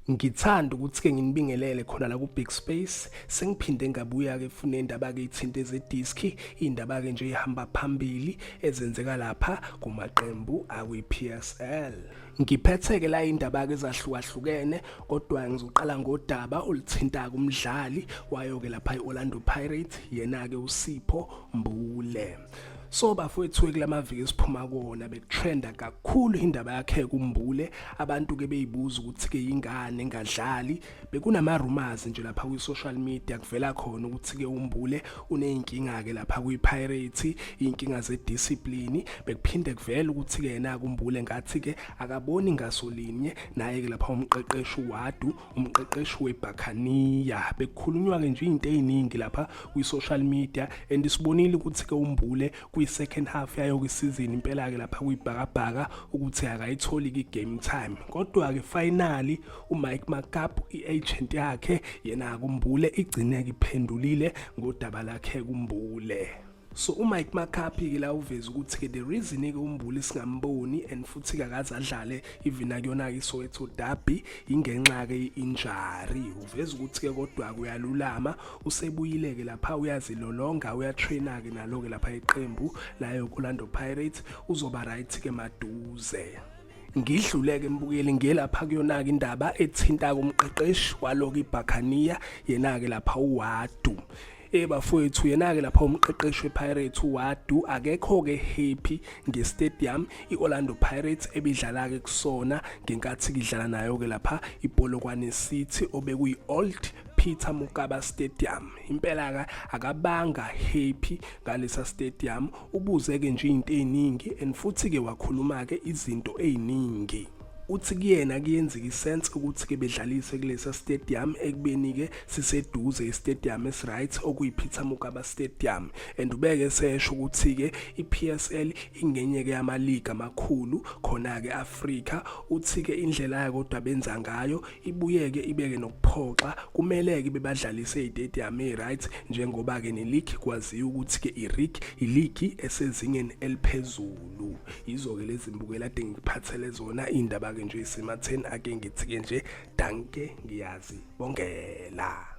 Ngithanda ukuthi-ke nginibingelele khona la ku-Big Space. Sengiphinde ngabuya-ke fune indaba-ke ithinte zediski, iy'ndaba-ke nje ey'hamba phambili ezenzeka lapha kumaqembu akwi-PSL. Ngiphethe-ke la indaba-ke ezahlukahlukene, kodwa ngizoqala ngodaba oluthinta-ke umdlali wayo-ke lapha i-Orlando Pirates, yena-ke uSipho Mbule. So bafowethu kulamaviki esiphuma kuwona bekutrenda kakhulu indaba yakhe kuMbule. Abantu-ke beyibuza ukuthi-ke yingane engadlali. Bekunama rumors nje lapha kwi-social media kuvela khona ukuthi-ke uMbule uney'nkinga-ke lapha kwi-Pirates, iy'nkinga zediscipline. Bekuphinde kuvela ukuthi-ke yena kuMbule ngathi-ke akaboni ngasolinye naye-ke lapha umqeqeshi uWadu, umqeqeshi weBuccaneer. Bekukhulunywa-ke nje iy'nto ey'ningi lapha kwi-social media, and sibonile ukuthi-ke uMbule kwi-second half yayo kwisizini impela-ke lapha kuyibhakabhaka ukuthi akayitholi i-game time. Kodwa-ke finally uMike McCabe, i-agent yakhe yena kuMbule, igcine-ke iphendulile ngodaba lakhe kuMbule. So uMike McCarthy la uveza ukuthi-ke the reason-ke uMbule singamboni and futhi-ke akaze adlale even akuyona-ke iSoweto Derby ingenxa-ke i-injury. Uveza ukuthi-ke kodwa kuyalulama, usebuyile-ke lapha uyazilolonga, uyatraina-ke nalo-ke lapha iqembu layo Orlando Pirates, uzoba right-ke maduze. Ngidluleke embukeli ngelapha kuyona-ke indaba ethinta kumqeqeshi waloko iBuccaneer, yena-ke lapha uWadu. Bafowethu yena-ke lapha umqeqeshi wePirates uWadu akekho-ke happy nge-stadium i-Orlando Pirates ebidlala-ke kusona ngenkathi idlala nayo-ke lapha iPolokwane City obekuyi-Old Peter Mokaba Stadium. Impela-ke akabanga happy ngalesa stadium, ubuze-ke nje into ey'ningi and futhi-ke wakhuluma-ke izinto ey'ningi. Uthi kuyena kuyenzeka isense ukuthi-ke bedlalise kulesa stadium ekubeni-ke siseduze i-stadium esi-right okuyi-Peter Mokaba Stadium, and ubeke sesho ukuthi-ke i-PSL ingenye-ke yama-league amakhulu khona-ke Afrika. Uthi-ke indlela yakhe kodwa benza ngayo ibuye-ke ibeke nokuphoxa, kumele-ke bebadlalise i-stadium e-right njengoba-ke ne-league kwaziyo ukuthi-ke i-league esezingeni eliphezulu. Yizo-ke lezi mbukela ade ngiphathele zona indaba nje isematheni ake ngithi-ke nje danke ngiyazi bongela.